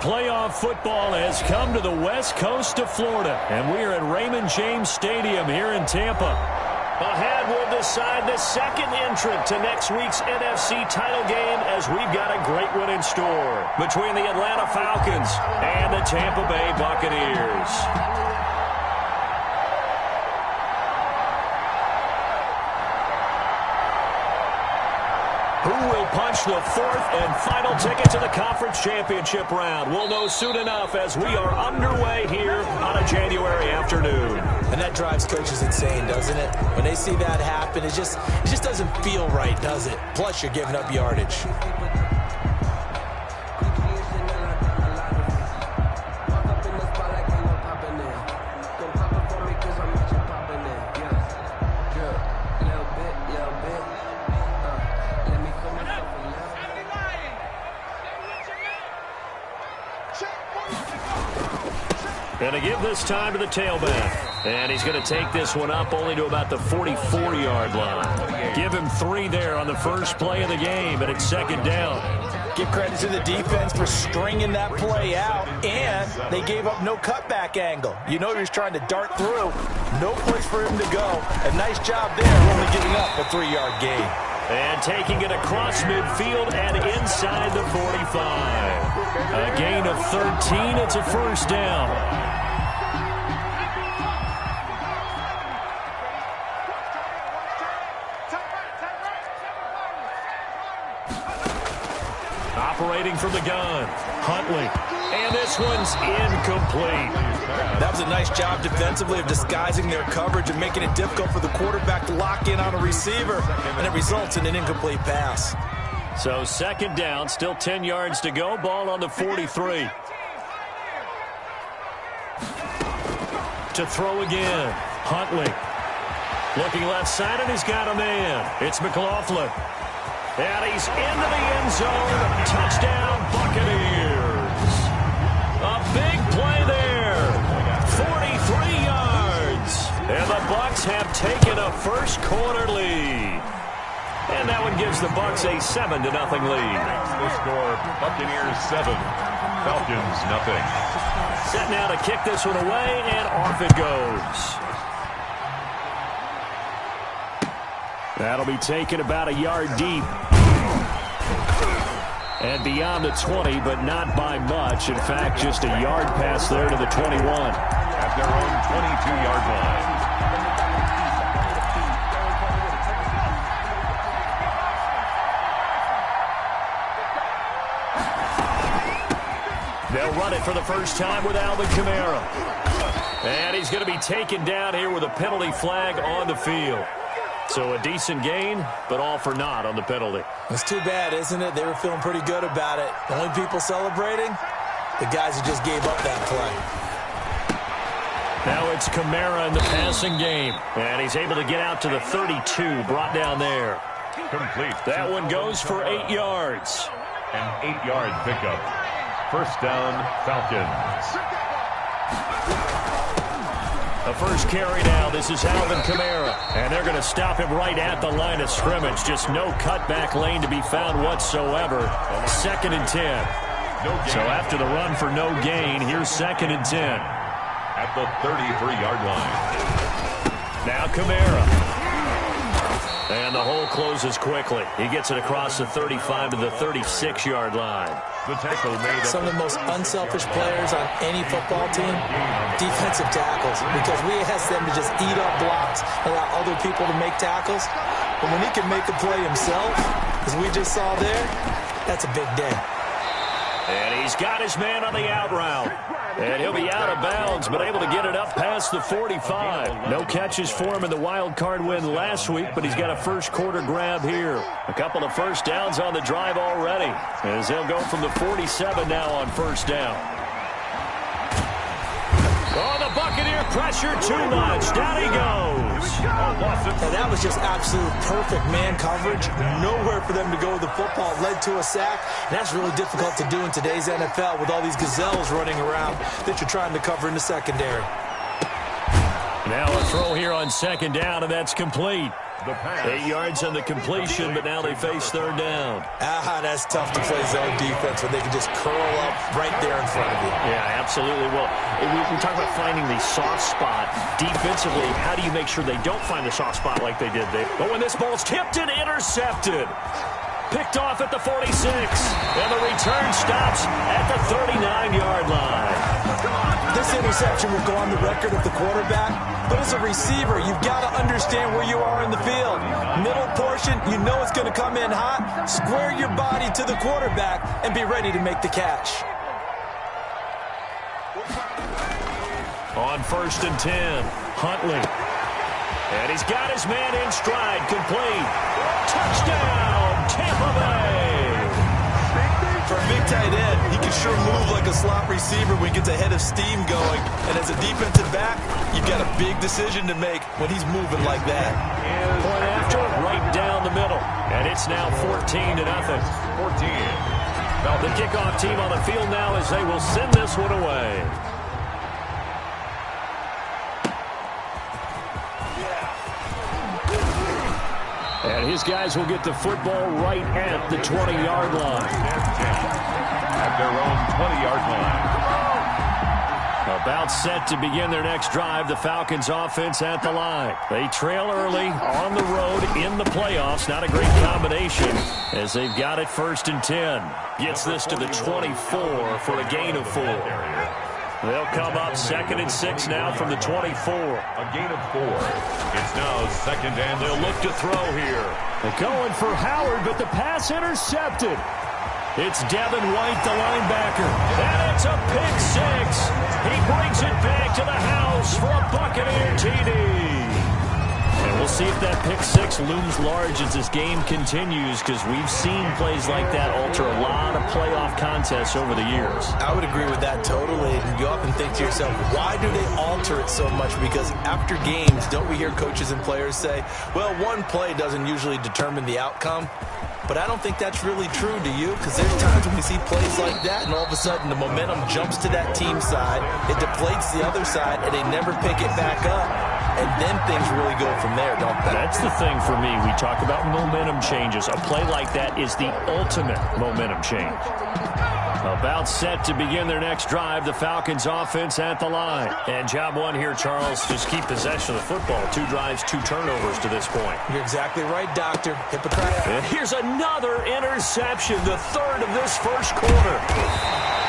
playoff football has come to the west coast of Florida, and we are at Raymond James Stadium here in Tampa. Ahead will decide the second entrant to next week's NFC title game, as we've got a great one in store between the Atlanta Falcons and the Tampa Bay Buccaneers. Who will punch the fourth and final ticket to the conference championship round? We'll know soon enough as we are underway here on a January afternoon. And that drives coaches insane, doesn't it? When they see that happen, it just doesn't feel right, does it? Plus, you're giving up yardage. Going to give this time to the tailback. And he's going to take this one up only to about the 44-yard line. Give him 3 there on the first play of the game, and it's second down. Give credit to the defense for stringing that play out, and they gave up no cutback angle. You know he was trying to dart through. No place for him to go. A nice job there, only giving up a 3-yard gain. And taking it across midfield and inside the 45. A gain of 13. It's a first down. Operating from the gun, Huntley. And this one's incomplete. That was a nice job defensively of disguising their coverage and making it difficult for the quarterback to lock in on a receiver. And it results in an incomplete pass. So second down, still 10 yards to go. Ball on the 43. To throw again, Huntley. Looking left side, and he's got a man. It's McLaughlin. And he's into the end zone. Touchdown, Buccaneers. A big play there. 43 yards. And the Bucs have taken a first quarter lead. And that one gives the Bucs a 7-0 lead. The score, Buccaneers 7, Falcons nothing. Set now to kick this one away, and off it goes. That'll be taken about a yard deep. And beyond the 20, but not by much. In fact, just a yard pass there to the 21. At their own 22-yard line. They'll run it for the first time with Alvin Kamara. And he's going to be taken down here with a penalty flag on the field. So a decent gain, but all for naught on the penalty. It's too bad, isn't it? They were feeling pretty good about it. The only people celebrating, the guys who just gave up that play. Now it's Kamara in the passing game. And he's able to get out to the 32, brought down there. Complete. That one goes for 8 yards. An 8-yard pickup. First down, Falcons. The first carry now. This is Alvin Kamara. And they're going to stop him right at the line of scrimmage. Just no cutback lane to be found whatsoever. 2nd and 10. So after the run for no gain, here's 2nd and 10. At the 33-yard line. Now Kamara. And the hole closes quickly. He gets it across the 35 to the 36-yard line. The tackle made Some of the most unselfish players on any football team, defensive tackles, because we ask them to just eat up blocks, allow other people to make tackles. But when he can make a play himself, as we just saw there, that's a big day. And he's got his man on the out route. And he'll be out of bounds, but able to get it up past the 45. No catches for him in the wild card win last week, but he's got a first quarter grab here. A couple of first downs on the drive already, as they'll go from the 47 now on first down. Oh, the Buccaneer pressure too much. Down he goes. And that was just absolute perfect man coverage. Nowhere for them to go with the football. Led to a sack. And that's really difficult to do in today's NFL with all these gazelles running around that you're trying to cover in the secondary. Now a throw here on second down, and that's complete. The pass. 8 yards on the completion, but now they face third down. That's tough to play zone defense when they can just curl up right there in front of you. Yeah, absolutely. Well, we talk about finding the soft spot defensively. How do you make sure they don't find the soft spot like they did there? But when this ball's tipped and intercepted, picked off at the 46, and the return stops at the 39-yard line. This interception will go on the record of the quarterback, but as a receiver, you've got to understand where you are in the field. Middle portion, you know it's going to come in hot. Square your body to the quarterback and be ready to make the catch. On 1st and 10, Huntley. And he's got his man in stride, complete. Touchdown, Tampa Bay. For a big tight end, he can sure move like a slot receiver when he gets a head of steam going. And as a defensive back, you've got a big decision to make when he's moving like that. Point after, right down the middle. And it's now 14-0. 14. The kickoff team on the field now as they will send this one away. And his guys will get the football right at the 20-yard line. At their own 20-yard line. About set to begin their next drive, the Falcons offense at the line. They trail early on the road in the playoffs. Not a great combination as they've got it 1st and 10. Gets this to the 24 for a gain of 4. They'll come up 2nd and 6 now from the 24. A gain of 4. It's now 2nd and They'll look to throw here. They're going for Howard, but the pass intercepted. It's Devin White, the linebacker. And it's a pick 6. He brings it back to the house for a Buccaneer TD. And we'll see if that pick 6 looms large as this game continues, because we've seen plays like that alter a lot of playoff contests over the years. I would agree with that totally. And you often think to yourself, why do they alter it so much? Because after games, don't we hear coaches and players say, well, one play doesn't usually determine the outcome? But I don't think that's really true, do you? Because there's times when we see plays like that, and all of a sudden the momentum jumps to that team side, it deflates the other side, and they never pick it back up. And then things really go from there, don't they? That's the thing for me. We talk about momentum changes. A play like that is the ultimate momentum change. About set to begin their next drive, the Falcons offense at the line. And job one here, Charles, just keep possession of the football. 2 drives, 2 turnovers to this point. You're exactly right, Doctor. Hippocratic. And here's another interception, the 3rd of this first quarter.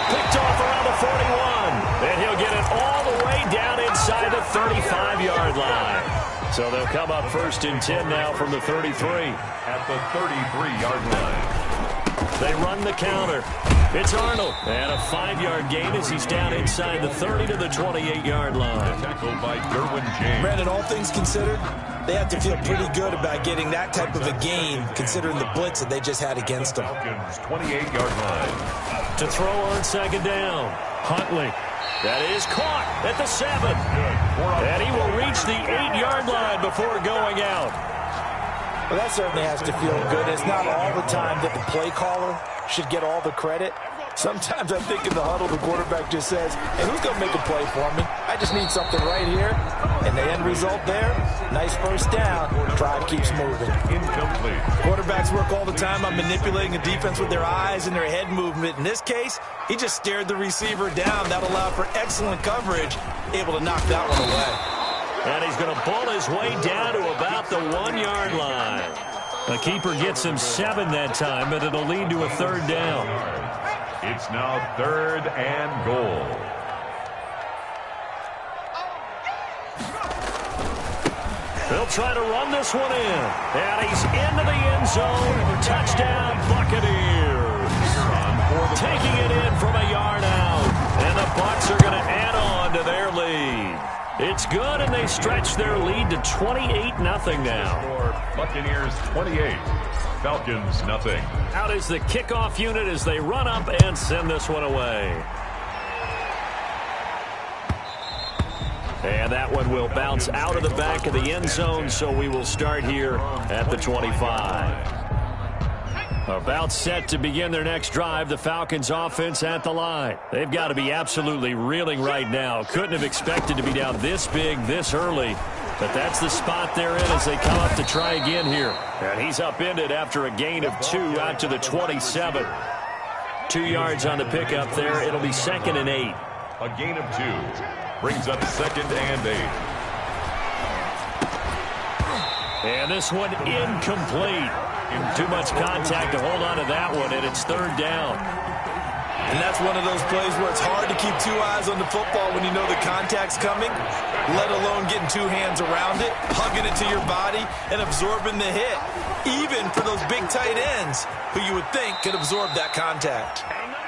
Picked off around the 41. And he'll get it all the way down inside the 35-yard line. So they'll come up 1st and 10 now from the 33. At the 33-yard line. They run the counter. It's Arnold. And a 5-yard gain as he's down inside the 30 to the 28-yard line. Tackled by Derwin James. Brandon, all things considered, they have to feel pretty good about getting that type of a gain, considering the blitz that they just had against them. Falcons 28-yard line. To throw on 2nd down. Huntley. That is caught at the 7. And he will reach the 8-yard line before going out. Well, that certainly has to feel good. It's not all the time that the play caller should get all the credit. Sometimes I think in the huddle, the quarterback just says, hey, who's going to make a play for me? I just need something right here. And the end result there, nice first down. Drive keeps moving. Incomplete. Quarterbacks work all the time on manipulating the defense with their eyes and their head movement. In this case, he just stared the receiver down. That allowed for excellent coverage, able to knock that one away. And he's going to pull his way down to about the 1-yard line. The keeper gets him 7 that time, but it'll lead to a 3rd down. It's now 3rd and goal. They'll try to run this one in. And he's into the end zone. Touchdown, Buccaneers. Taking it in from a yard out. And the Bucs are going to add on to their lead. It's good, and they stretch their lead to 28-0 now. Buccaneers 28. Falcons nothing. Out is the kickoff unit as they run up and send this one away. And that one will bounce out of the back of the end zone, so we will start here at the 25. About set to begin their next drive, the Falcons offense at the line. They've got to be absolutely reeling right now. Couldn't have expected to be down this big, this early. But that's the spot they're in as they come up to try again here. And he's upended after a gain of 2 out to the 27. 2 yards on the pickup there. It'll be 2nd and 8. A gain of 2 brings up 2nd and 8. And this one incomplete. Too much contact to hold on to that one, and it's 3rd down. And that's one of those plays where it's hard to keep 2 eyes on the football when you know the contact's coming, let alone getting 2 hands around it, hugging it to your body, and absorbing the hit, even for those big tight ends who you would think could absorb that contact.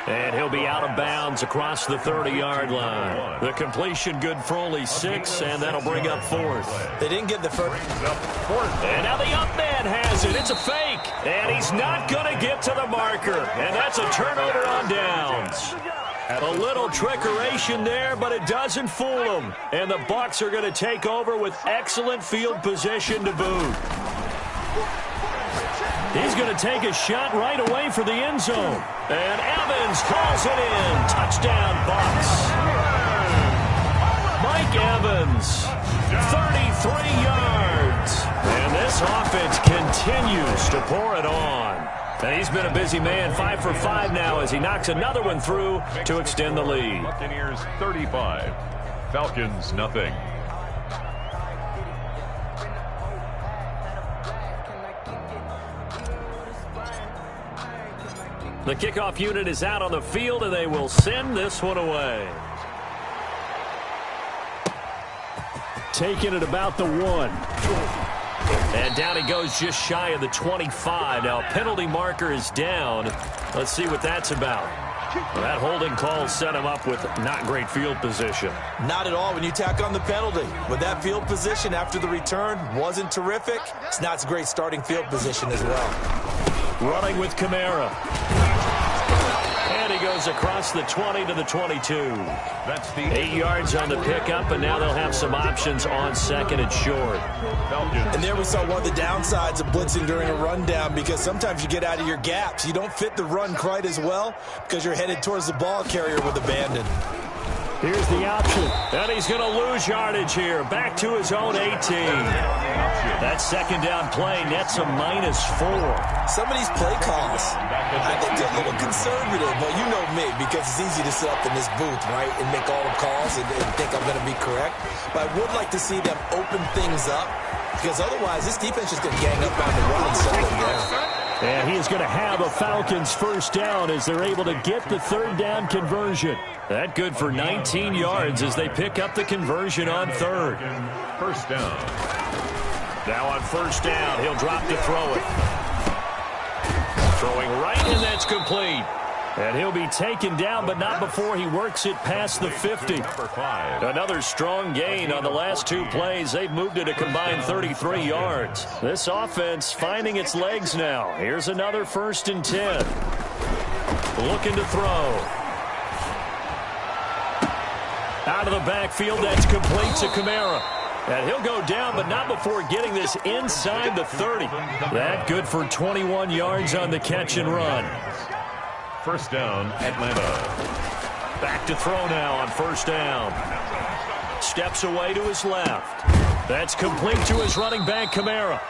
And he'll be out of bounds across the 30-yard line. The completion good for only 6, and that'll bring up 4th. They didn't get the first. And now the up man has it. It's a fake. And he's not going to get to the marker. And that's a turnover on downs. A little trickeration there, but it doesn't fool them. And the Bucs are going to take over with excellent field position to boot. He's going to take a shot right away for the end zone. And Evans calls it in. Touchdown, Bucs. Mike Evans, 33 yards. And this offense continues to pour it on. And he's been a busy man, 5 for 5 now as he knocks another one through to extend the lead. Buccaneers 35, Falcons nothing. The kickoff unit is out on the field, and they will send this one away. Taking it about the 1. And down he goes just shy of the 25. Now, penalty marker is down. Let's see what that's about. Well, that holding call set him up with not great field position. Not at all when you tack on the penalty. With that field position after the return wasn't terrific. It's not a great starting field position as well. Running with Kamara. And he goes across the 20 to the 22. That's the 8 yards on the pickup, and now they'll have some options on 2nd and short. Falcons. And there we saw one of the downsides of blitzing during a rundown, because sometimes you get out of your gaps. You don't fit the run quite as well because you're headed towards the ball carrier with abandon. Here's the option. And he's going to lose yardage here. Back to his own 18. That 2nd down play nets a -4. Some of these play calls, I think they're a little conservative. Well, you know me, because it's easy to sit up in this booth, right, and make all the calls and think I'm going to be correct. But I would like to see them open things up, because otherwise this defense is going to gang up on the run and settle them down. And he is going to have a Falcons 1st down as they're able to get the 3rd down conversion. That good for 19 yards as they pick up the conversion on 3rd. 1st down. Now on 1st down, he'll drop to throw it. Throwing right, and that's complete. And he'll be taken down, but not before he works it past the 50. Number 5. Another strong gain on the last 2 plays. They've moved it a combined 33 yards. This offense finding its legs now. Here's another 1st and 10. Looking to throw. Out of the backfield, that's complete to Kamara. And he'll go down, but not before getting this inside the 30. That good for 21 yards on the catch and run. 1st down, Atlanta. Back to throw now on 1st down. Steps away to his left. That's complete to his running back, Kamara.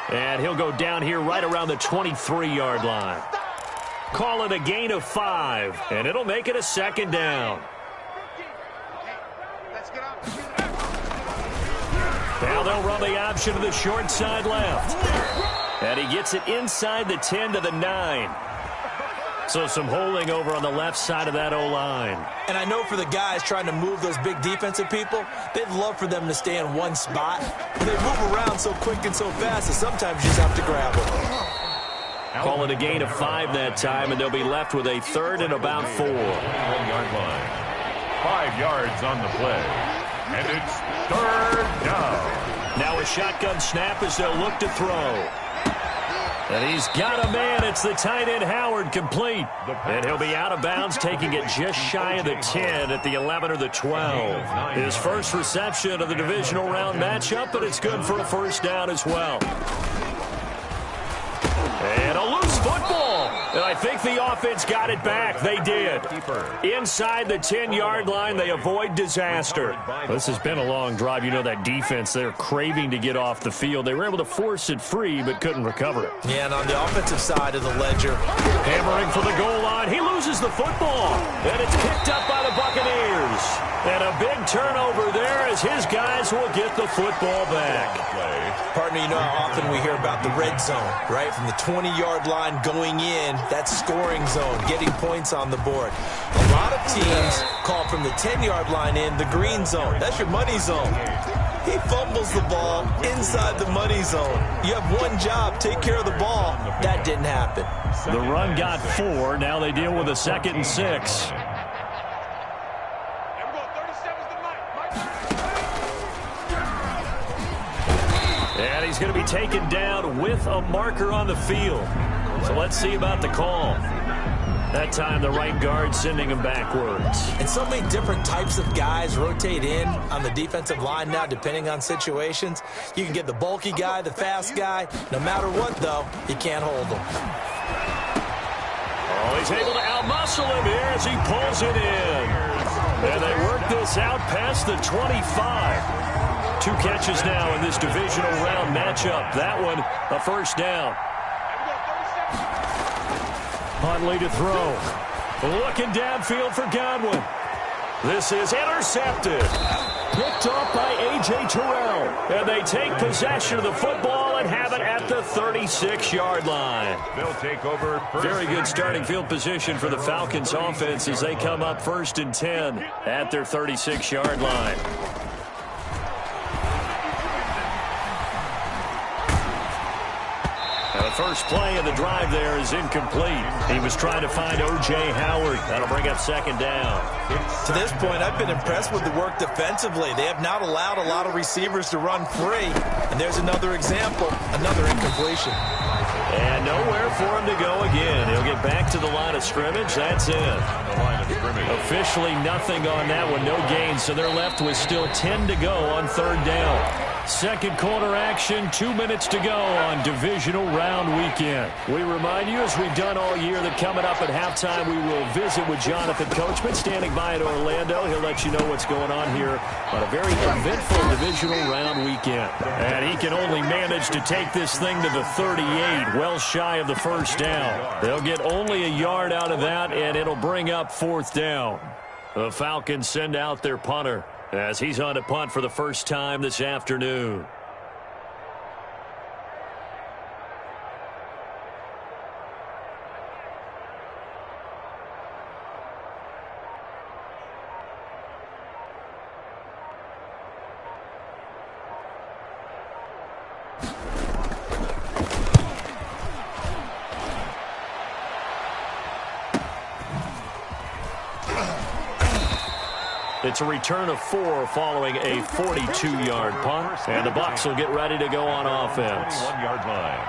And he'll go down here right around the 23-yard line. Call it a gain of 5, and it'll make it a 2nd down. Now they'll run the option to the short side left. And he gets it inside the 10 to the 9. So some holding over on the left side of that O-line. And I know for the guys trying to move those big defensive people, they'd love for them to stay in one spot. But they move around so quick and so fast that sometimes you just have to grab them. Call it a gain of 5 that time, and they'll be left with a 3rd and about 4. 1-yard line. 5 yards on the play. And it's 3rd down. Now a shotgun snap as they'll look to throw. And he's got a man. It's the tight end, Howard, complete. And he'll be out of bounds, taking it just shy of the 10 at the 11 or the 12. His first reception of the divisional round matchup, but it's good for a 1st down as well. And a loose football. And I think the offense got it back. They did. Inside the 10-yard line, they avoid disaster. This has been a long drive. You know that defense, they're craving to get off the field. They were able to force it free, but couldn't recover it. Yeah, and on the offensive side of the ledger, hammering for the goal line. He loses the football, and it's picked up by the Buccaneers. And a big turnover there as his guys will get the football back. Partner, you know how often we hear about the red zone, right? From the 20-yard line going in, that scoring zone, getting points on the board. A lot of teams call from the 10-yard line in the green zone. That's your money zone. He fumbles the ball inside the money zone. You have one job, take care of the ball. That didn't happen. The run got 4. Now they deal with a 2nd and 6. And he's going to be taken down with a marker on the field. So let's see about the call. That time the right guard sending him backwards. And so many different types of guys rotate in on the defensive line now depending on situations. You can get the bulky guy, the fast guy. No matter what, though, you can't hold him. Oh, he's able to outmuscle him here as he pulls it in. And they work this out past the 25. 2 catches now in this divisional round matchup. That one, a first down. Huntley to throw. Looking downfield for Godwin. This is intercepted. Picked off by A.J. Terrell. And they take possession of the football and have it at the 36-yard line. They'll take over. Very good starting field position for the Falcons offense as they come up 1st and 10 at their 36-yard line. The first play of the drive there is incomplete. He was trying to find O.J. Howard. That'll bring up 2nd down. To this point, I've been impressed with the work defensively. They have not allowed a lot of receivers to run free. And there's another example, another incompletion. And nowhere for him to go again. He'll get back to the line of scrimmage. That's it. Officially nothing on that one. No gain. So they're left with still 10 to go on 3rd down. Second quarter action, 2 minutes to go on divisional round weekend. We remind you, as we've done all year, that coming up at halftime, we will visit with Jonathan Coachman standing by in Orlando. He'll let you know what's going on here on a very eventful divisional round weekend. And he can only manage to take this thing to the 38, well shy of the first down. They'll get only a yard out of that, and it'll bring up 4th down. The Falcons send out their punter as he's on to punt for the first time this afternoon. It's a return of 4 following a 42-yard punt. And the Bucs will get ready to go on offense. 41-yard line.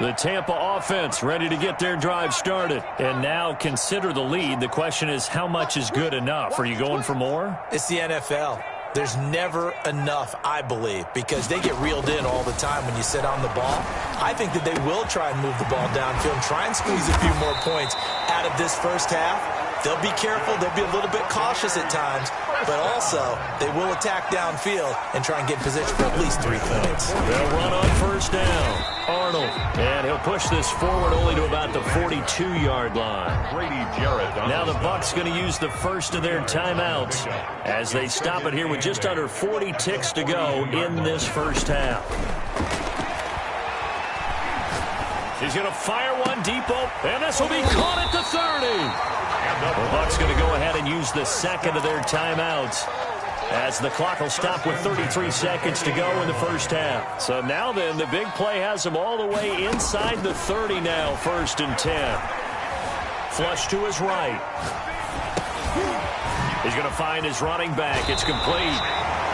The Tampa offense ready to get their drive started. And now consider the lead. The question is, how much is good enough? Are you going for more? It's the NFL. There's never enough, I believe, because they get reeled in all the time when you sit on the ball. I think that they will try and move the ball downfield and try and squeeze a few more points out of this first half. They'll be careful. They'll be a little bit cautious at times, but also they will attack downfield and try and get in position for at least 3 points. They'll run on first down. Arnold, and he'll push this forward only to about the 42-yard line. Brady Jarrett. Now the Bucs going to use the first of their timeouts as they stop it here with just under 40 ticks to go in this first half. He's going to fire one deep, and this will be caught at the 30. The Bucs going to go ahead and use the second of their timeouts as the clock will stop with 33 seconds to go in the first half. So now then, the big play has him all the way inside the 30 now, 1st and 10. Flush to his right. He's going to find his running back. It's complete.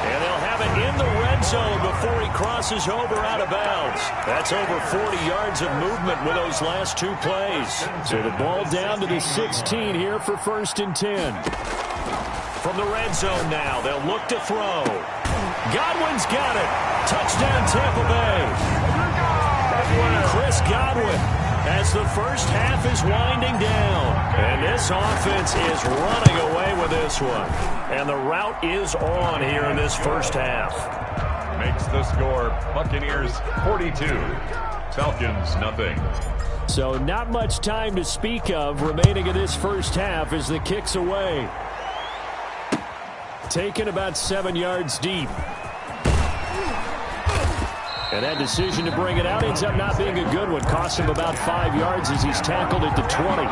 And they'll have it in the red zone before he crosses over out of bounds. That's over 40 yards of movement with those last 2 plays. So the ball down to the 16 here for 1st and 10. From the red zone now, they'll look to throw. Godwin's He's got it. Touchdown, Tampa Bay. Chris Godwin, as the first half is winding down. And this offense is running away with this one. And the route is on here in this first half. Makes the score Buccaneers 42, Falcons nothing. So not much time to speak of remaining in this first half as the kick's away. Taken about 7 yards deep. And that decision to bring it out ends up not being a good one. Costs him about 5 yards as he's tackled at the 20.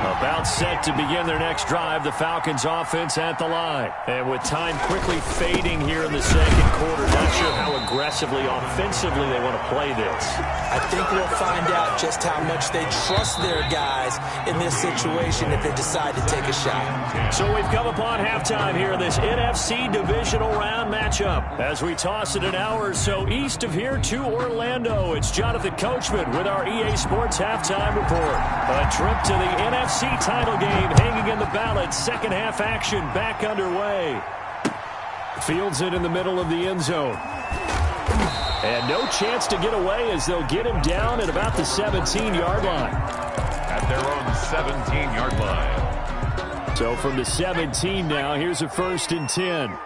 About set to begin their next drive, the Falcons offense at the line. And with time quickly fading here in the second quarter, not sure how aggressively, offensively they want to play this. I think we'll find out just how much they trust their guys in this situation if they decide to take a shot. So we've come upon halftime here in this NFC divisional round matchup. As we toss it an hour or so east of here to Orlando, it's Jonathan Coachman with our EA Sports Halftime Report. A trip to the NFC title game hanging in the balance. Second half action back underway. Fields it in the middle of the end zone. And no chance to get away as they'll get him down at about the 17-yard line. At their own 17-yard line. So from the 17 now, here's a 1st and 10.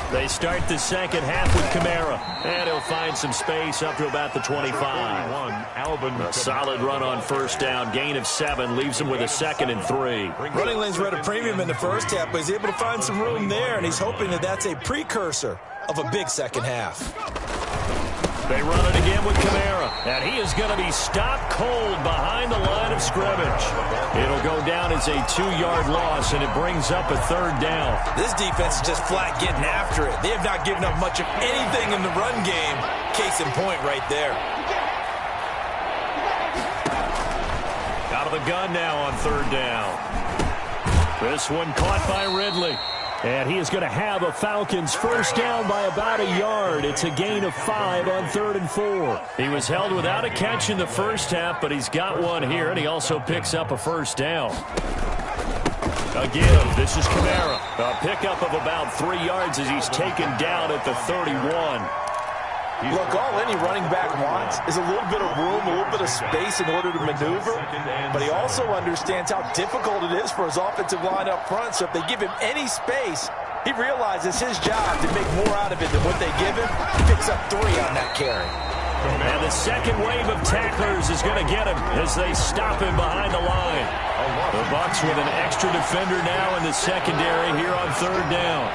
They start the second half with Kamara. And he'll find some space up to about the 25. A solid run on first down. Gain of 7 leaves him with a 2nd and 3. Running lanes were at a premium in the first half, but he's able to find some room there, and he's hoping that that's a precursor of a big second half. They run it again with Kamara, and he is going to be stopped cold behind the line of scrimmage. It'll go down as a 2-yard loss, and it brings up a 3rd down. This defense is just flat getting after it. They have not given up much of anything in the run game. Case in point right there. Out of the gun now on 3rd down. This one caught by Ridley. And he is going to have a Falcons first down by about a yard. It's a gain of 5 on 3rd and 4. He was held without a catch in the first half, but he's got one here, and he also picks up a first down. Again, this is Kamara. A pickup of about 3 yards as he's taken down at the 31. Look, all any running back wants is a little bit of room, a little bit of space in order to maneuver. But he also understands how difficult it is for his offensive line up front. So if they give him any space, he realizes his job to make more out of it than what they give him. He picks up 3 on that carry. And the second wave of tacklers is going to get him as they stop him behind the line. The Bucs with an extra defender now in the secondary here on 3rd down.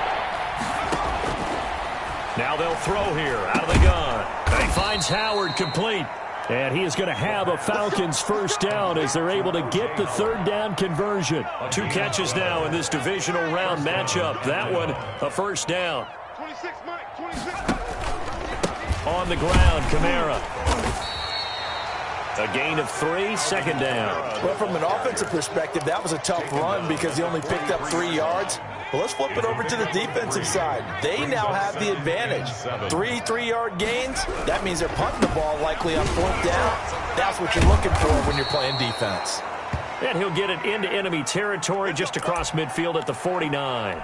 Now they'll throw here out of the gun. He finds Howard complete. And he is going to have a Falcons first down as they're able to get the 3rd down conversion. 2 catches now in this divisional round matchup. That one, a first down. 26, Mike, 26. On the ground, Kamara. A gain of 3, 2nd down. Well, from an offensive perspective, that was a tough run because he only picked up 3 yards. Well, let's flip it over to the defensive side. They now have the advantage. 3 3-yard gains. That means they're punting the ball likely on 4th down. That's what you're looking for when you're playing defense. And he'll get it into enemy territory just across midfield at the 49.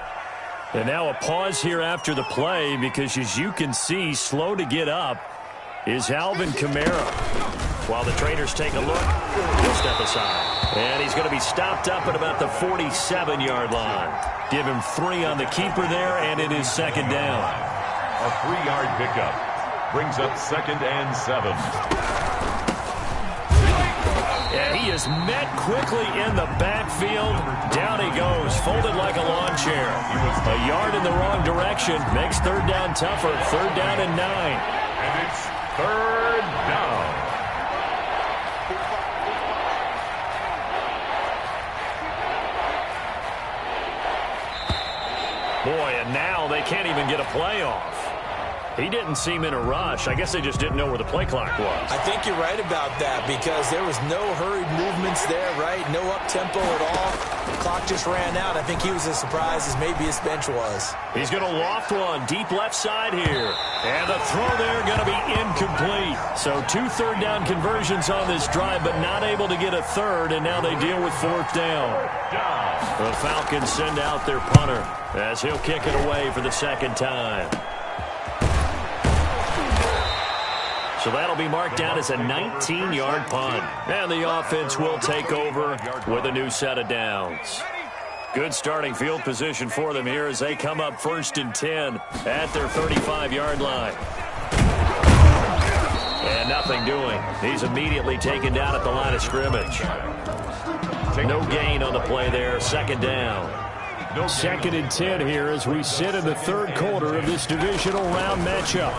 And now a pause here after the play because, as you can see, slow to get up is Alvin Kamara. While the trainers take a look, he'll step aside. And he's going to be stopped up at about the 47-yard line. Give him 3 on the keeper there, and it is 2nd down. A 3-yard pickup brings up 2nd and 7. And he is met quickly in the backfield. Down he goes, folded like a lawn chair. A yard in the wrong direction makes 3rd down tougher. 3rd down and 9. And it's 3rd down. Boy, and now they can't even get a play off. He didn't seem in a rush. I guess they just didn't know where the play clock was. I think you're right about that because there was no hurried movements there, right? No up-tempo at all. The clock just ran out. I think he was as surprised as maybe his bench was. He's going to loft one deep left side here. And the throw there going to be incomplete. So 2 3rd down conversions on this drive, but not able to get a 3rd, and now they deal with 4th down. The Falcons send out their punter. as he'll kick it away for the second time. So that'll be marked down as a 19-yard punt. And the offense will take over with a new set of downs. Good starting field position for them here as they come up 1st and 10 at their 35-yard line. And nothing doing. He's immediately taken down at the line of scrimmage. No gain on the play there. Second down. 2nd and 10 here as we sit in the 3rd quarter of this divisional round matchup.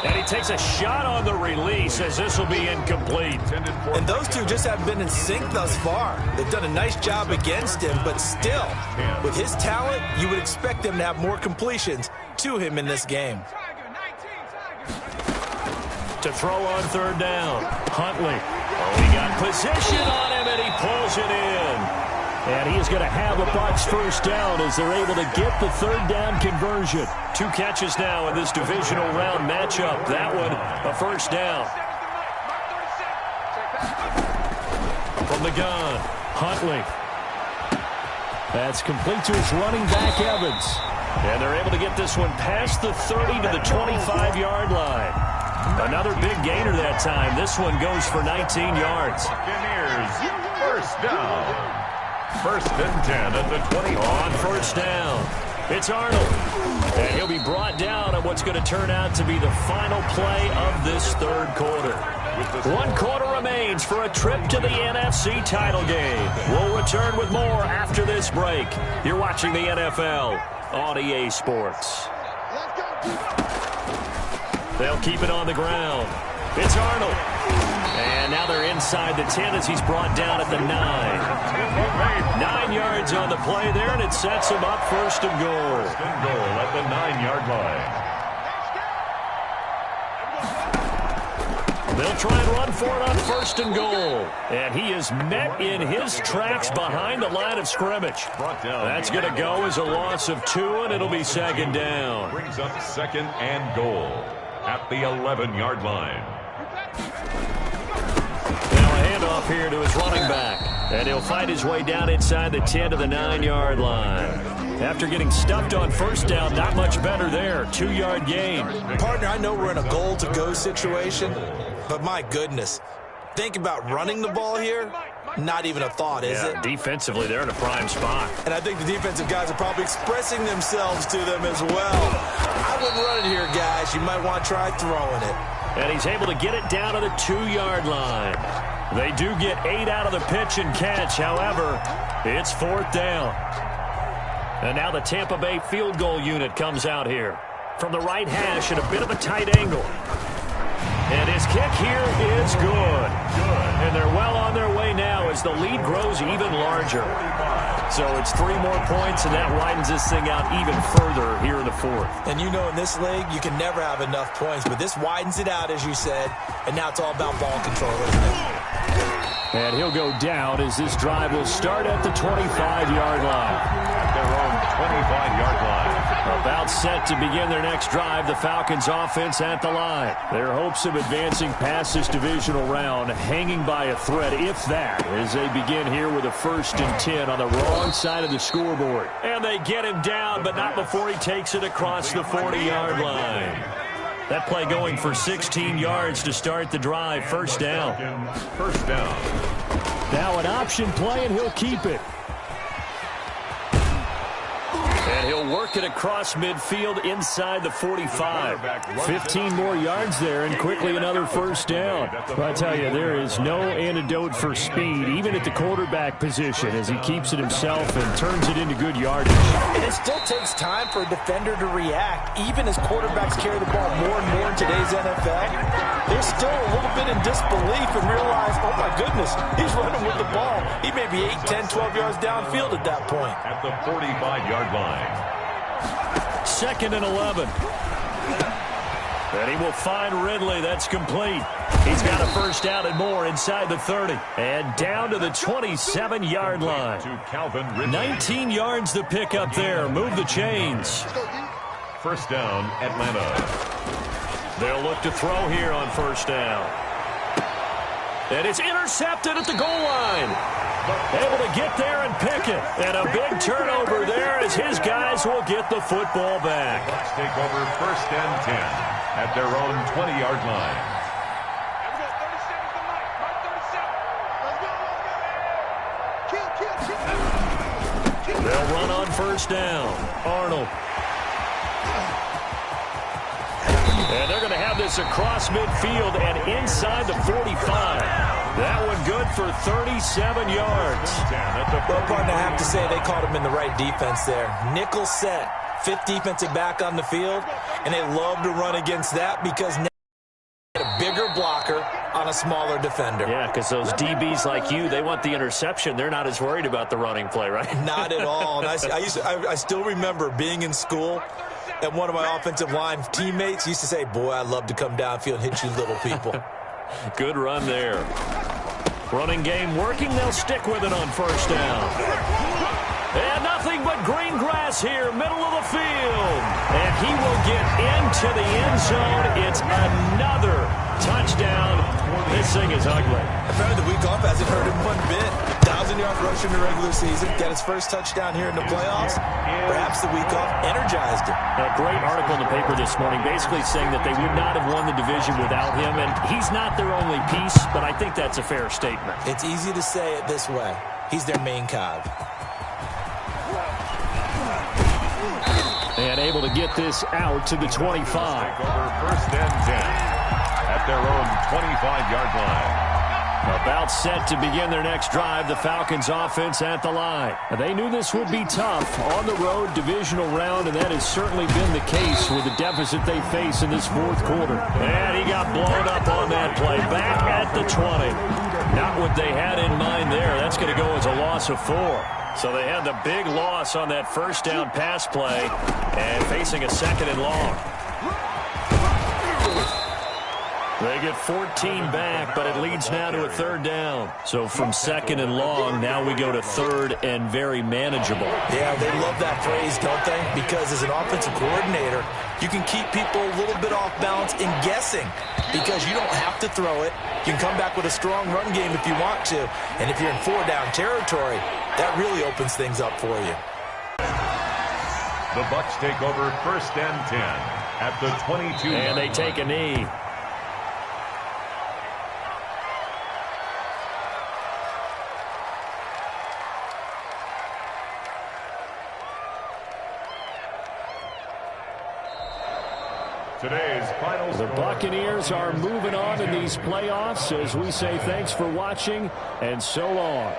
And he takes a shot on the release as this will be incomplete. And those two just haven't been in sync thus far. They've done a nice job against him, but still, with his talent, you would expect them to have more completions to him in this game. To throw on 3rd down. Huntley. Oh, he got position on him, and he pulls it in. And he is going to have a Bucs first down as they're able to get the 3rd down conversion. 2 catches now in this divisional round matchup. That one, a first down. From the gun, Huntley. That's complete to his running back, Evans. And they're able to get this one past the 30 to the 25-yard line. Another big gainer that time. This one goes for 19 yards. Buccaneers, first down. 1st and 10 at the 20. On 1st down, it's Arnold. And he'll be brought down on what's going to turn out to be the final play of this 3rd quarter. 1 quarter remains for a trip to the NFC title game. We'll return with more after this break. You're watching the NFL on EA Sports. They'll keep it on the ground. It's Arnold. And now they're inside the 10 as he's brought down at the 9. 9 yards on the play there, and it sets him up 1st and goal. 1st and goal at the 9-yard line. They'll try and run for it on 1st and goal. And he is met in his tracks behind the line of scrimmage. That's going to go as a loss of 2, and it'll be 2nd down. Brings up 2nd and goal at the 11-yard line. Now a handoff here to his running back. And he'll fight his way down inside the 10 to the 9-yard line. After getting stuffed on 1st down, not much better there. 2-yard gain. Partner, I know we're in a goal-to-go situation, but my goodness, think about running the ball here. Not even a thought, is it? Defensively, they're in a prime spot. And I think the defensive guys are probably expressing themselves to them as well. I wouldn't run it here, guys. You might want to try throwing it. And he's able to get it down to the 2-yard line. They do get 8 out of the pitch and catch. However, it's 4th down. And now the Tampa Bay field goal unit comes out here. From the right hash at a bit of a tight angle. And his kick here is good. And they're well on their way now as the lead grows even larger. So it's 3 more points, and that widens this thing out even further here in the 4th. And you know in this league, you can never have enough points, but this widens it out, as you said, and now it's all about ball control, isn't it? And he'll go down as this drive will start at the 25-yard line. At their own 25-yard line. About set to begin their next drive, the Falcons offense at the line. Their hopes of advancing past this divisional round hanging by a thread, if that, as they begin here with a 1st and 10 on the wrong side of the scoreboard. And they get him down, but not before he takes it across the 40-yard line. That play going for 16 yards to start the drive. 1st down. 1st down. Now an option play, and he'll keep it. And he'll work it across midfield inside the 45. 15 more yards there, and quickly another 1st down. I tell you, there is no antidote for speed, even at the quarterback position, as he keeps it himself and turns it into good yardage. And it still takes time for a defender to react, even as quarterbacks carry the ball more and more in today's NFL. They're still a little bit in disbelief and realize, oh my goodness, he's running with the ball. He may be 8, 10, 12 yards downfield at that point. At the 45-yard line. 2nd and 11. And he will find Ridley. That's complete. He's got a 1st down and more inside the 30. And down to the 27-yard line. To Calvin Ridley. 19 yards to pick up there. Move the chains. 1st down, Atlanta. They'll look to throw here on 1st down. And it's intercepted at the goal line. Able to get there and pick it. And a big turnover there as his guys will get the football back. Bucs take over 1st and 10 at their own 20-yard line. They'll run on 1st down. Arnold. And they're going to have this across midfield and inside the 45. That one good for 37 yards. Well, partner, I have to say they caught him in the right defense there. Nickel set, 5th defensive back on the field, and they love to run against that because now they get a bigger blocker on a smaller defender. Yeah, because those DBs like you, they want the interception. They're not as worried about the running play, right? Not at all. And I still remember being in school, and one of my offensive line teammates used to say, boy, I'd love to come downfield and hit you little people. Good run there. Running game working. They'll stick with it on 1st down. And nothing but green grass here, middle of the field. And he will get into the end zone. It's another touchdown. This thing is ugly. Apparently the week off hasn't hurt him one bit. 1,000-yard rush in the regular season. Got his first touchdown here in the playoffs. Perhaps the week off energized him. A great article in the paper this morning basically saying that they would not have won the division without him. And he's not their only piece, but I think that's a fair statement. It's easy to say it this way. He's their main cog. And able to get this out to the 25. Over 1st and 10 at their own 25-yard line. About set to begin their next drive, the Falcons offense at the line. They knew this would be tough on the road, divisional round, and that has certainly been the case with the deficit they face in this 4th quarter. And he got blown up on that play. Back at the 20. Not what they had in mind there. That's going to go as a loss of 4. So they had the big loss on that 1st down pass play and facing a 2nd and long. They get 14 back, but it leads now to a 3rd down. So from 2nd and long, now we go to 3rd and very manageable. Yeah, they love that phrase, don't they? Because as an offensive coordinator, you can keep people a little bit off balance and guessing because you don't have to throw it. You can come back with a strong run game if you want to. And if you're in 4-down territory, that really opens things up for you. The Bucs take over 1st and 10 at the 22. And they take a knee. Today's final The Buccaneers are moving on in these playoffs as we say thanks for watching and so long.